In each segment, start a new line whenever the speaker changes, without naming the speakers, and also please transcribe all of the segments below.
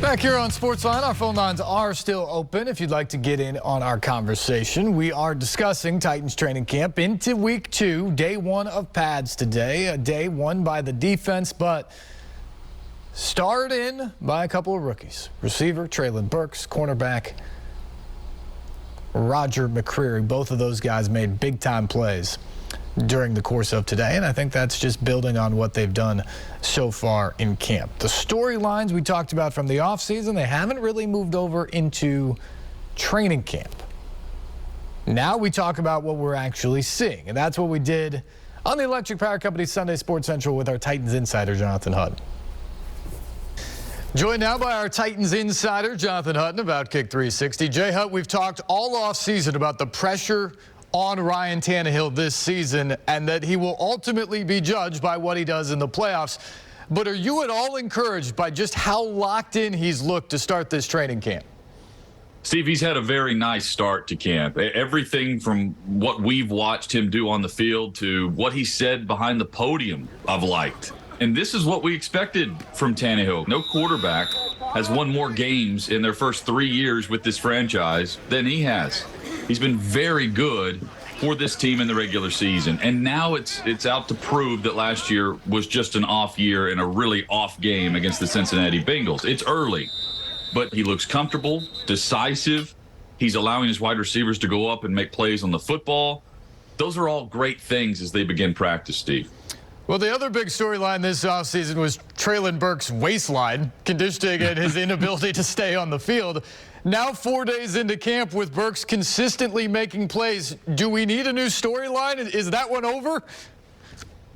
Back here on SportsLine, our phone lines are still open if you'd like to get in on our conversation. We are discussing Titans training camp into week 2, day 1 of pads today, a day won by the defense, but starred in by a couple of rookies. Receiver Treylon Burks, cornerback Roger McCreary. Both of those guys made big-time plays during the course of today, and I think that's just building on what they've done so far in camp. The storylines we talked about from the offseason, they haven't really moved over into training camp. Now we talk about what we're actually seeing, and that's what we did on the Electric Power Company Sunday Sports Central with our Titans insider, Jonathan Hutton. Joined now by our Titans insider, Jonathan Hutton, about Kick 360. Jay Hutt, we've talked all offseason about the pressure on Ryan Tannehill this season and that he will ultimately be judged by what he does in the playoffs. But are you at all encouraged by just how locked in he's looked to start this training camp?
Steve, he's had a very nice start to camp. Everything from what we've watched him do on the field to what he said behind the podium, I've liked. And this is what we expected from Tannehill. No quarterback has won more games in their first 3 years with this franchise than he has. He's been very good for this team in the regular season. And now it's out to prove that last year was just an off year and a really off game against the Cincinnati Bengals. It's early, but he looks comfortable, decisive. He's allowing his wide receivers to go up and make plays on the football. Those are all great things as they begin practice, Steve.
Well, the other big storyline this offseason was Treylon Burks' waistline, conditioning and his inability to stay on the field. Now 4 days into camp with Burks consistently making plays, do we need a new storyline? Is that one over?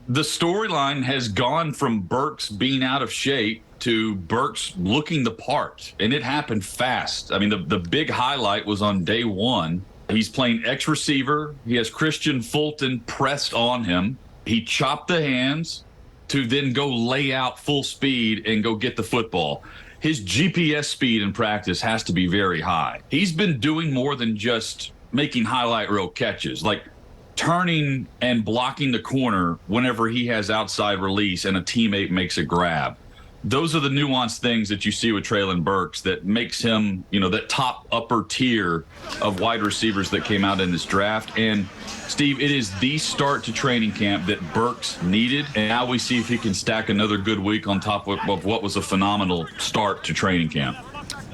The storyline has gone from Burks being out of shape to Burks looking the part, and it happened fast. I mean, the big highlight was on day 1. He's playing X receiver. He has Christian Fulton pressed on him. He chopped the hands to then go lay out full speed and go get the football. His GPS speed in practice has to be very high. He's been doing more than just making highlight reel catches, like turning and blocking the corner whenever he has outside release and a teammate makes a grab. Those are the nuanced things that you see with Treylon Burks that makes him, that top upper tier of wide receivers that came out in this draft. And Steve, it is the start to training camp that Burks needed. And now we see if he can stack another good week on top of what was a phenomenal start to training camp.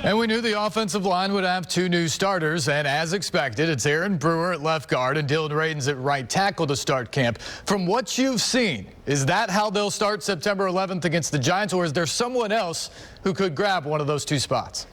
And we knew the offensive line would have 2 new starters, and as expected, it's Aaron Brewer at left guard and Dylan Radins at right tackle to start camp. From what you've seen, is that how they'll start September 11th against the Giants, or is there someone else who could grab one of those 2 spots?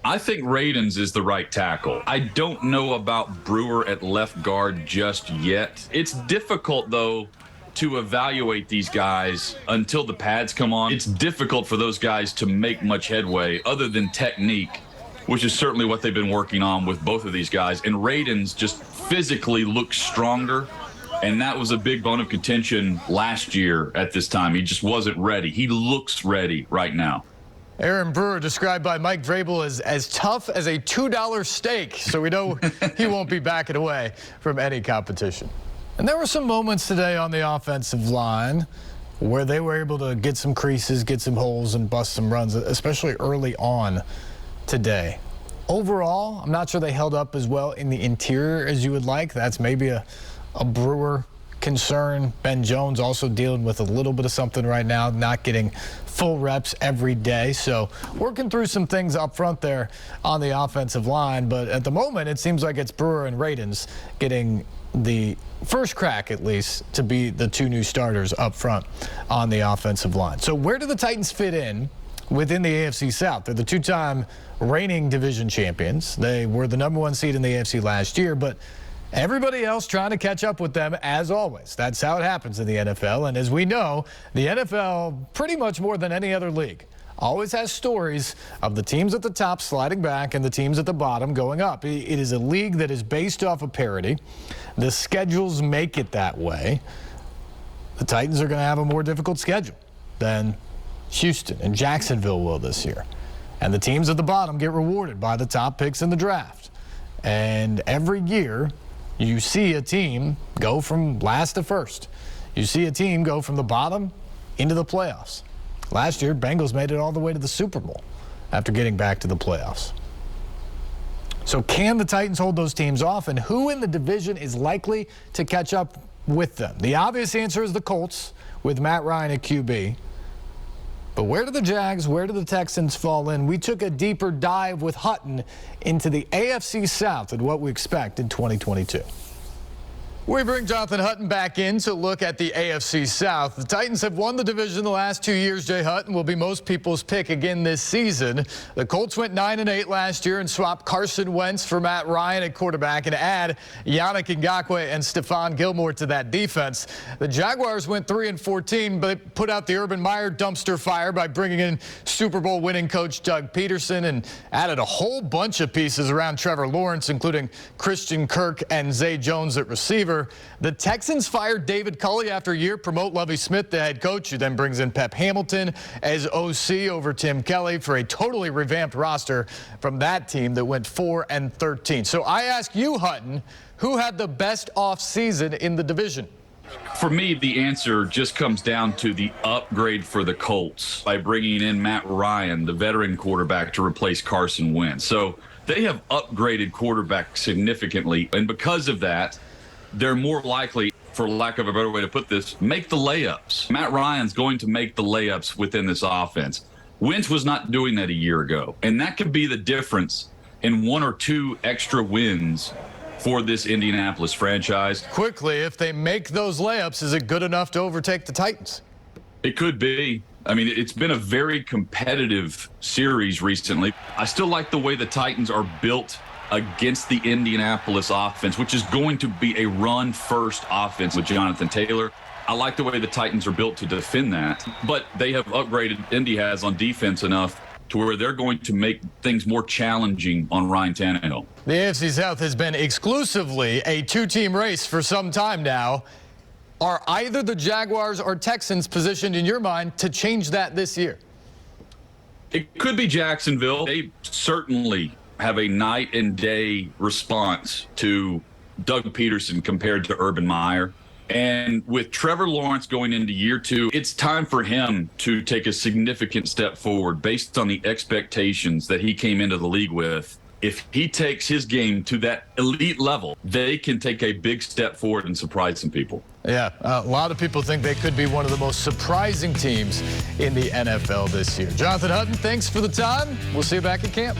I think Radins is the right tackle. I don't know about Brewer at left guard just yet. It's difficult, though, to evaluate these guys until the pads come on. It's difficult for those guys to make much headway other than technique, which is certainly what they've been working on with both of these guys. And Radins just physically looks stronger, and that was a big bone of contention last year at this time. He just wasn't ready. He looks ready right now.
Aaron Brewer described by Mike Vrabel as tough as a $2 steak, so we know he won't be backing away from any competition. And there were some moments today on the offensive line where they were able to get some creases, get some holes, and bust some runs, especially early on today. Overall, I'm not sure they held up as well in the interior as you would like. That's maybe a Brewer concern. Ben Jones also dealing with a little bit of something right now, not getting full reps every day. So working through some things up front there on the offensive line. But at the moment, it seems like it's Brewer and Radins getting the first crack, at least, to be the 2 new starters up front on the offensive line. So where do the Titans fit in within the AFC South? They're the 2-time reigning division champions. They were the #1 seed in the AFC last year, but everybody else trying to catch up with them, as always. That's how it happens in the NFL. And as we know, the NFL, pretty much more than any other league, always has stories of the teams at the top sliding back and the teams at the bottom going up. It is a league that is based off of parity. The schedules make it that way. The Titans are going to have a more difficult schedule than Houston and Jacksonville will this year. And the teams at the bottom get rewarded by the top picks in the draft. And every year, you see a team go from last to first. You see a team go from the bottom into the playoffs. Last year, Bengals made it all the way to the Super Bowl. after getting back to the playoffs. So can the Titans hold those teams off, and who in the division is likely to catch up with them? The obvious answer is the Colts with Matt Ryan at QB. But where do the Jags, where do the Texans fall in? We took a deeper dive with Hutton into the AFC South and what we expect in 2022. We bring Jonathan Hutton back in to look at the AFC South. The Titans have won the division the last 2 years. Jay Hutton will be most people's pick again this season. The Colts went 9-8 last year and swapped Carson Wentz for Matt Ryan at quarterback and add Yannick Ngakoue and Stephon Gilmore to that defense. The Jaguars went 3-14, but put out the Urban Meyer dumpster fire by bringing in Super Bowl winning coach Doug Peterson and added a whole bunch of pieces around Trevor Lawrence, including Christian Kirk and Zay Jones at receiver. The Texans fired David Culley after a year, promote Lovie Smith, the head coach, who then brings in Pep Hamilton as OC over Tim Kelly for a totally revamped roster from that team that went 4-13. So I ask you, Hutton, who had the best offseason in the division?
For me, the answer just comes down to the upgrade for the Colts by bringing in Matt Ryan, the veteran quarterback, to replace Carson Wentz. So they have upgraded quarterback significantly, and because of that, they're more likely, for lack of a better way to put this, make the layups. Matt Ryan's going to make the layups within this offense. Wentz was not doing that a year ago, and that could be the difference in 1 or 2 extra wins for this Indianapolis franchise.
Quickly, if they make those layups, is it good enough to overtake the Titans?
It could be. I mean, it's been a very competitive series recently. I still like the way the Titans are built against the Indianapolis offense, which is going to be a run-first offense with Jonathan Taylor. I like the way the Titans are built to defend that, but they have upgraded, Indy has, on defense enough to where they're going to make things more challenging on Ryan Tannehill.
The AFC South has been exclusively a 2-team race for some time now. Are either the Jaguars or Texans positioned in your mind to change that this year?
It could be Jacksonville. They certainly have a night and day response to Doug Peterson compared to Urban Meyer. And with Trevor Lawrence going into year 2, it's time for him to take a significant step forward based on the expectations that he came into the league with. If he takes his game to that elite level, they can take a big step forward and surprise some people.
Yeah, a lot of people think they could be one of the most surprising teams in the NFL this year. Jonathan Hutton, thanks for the time. We'll see you back at camp.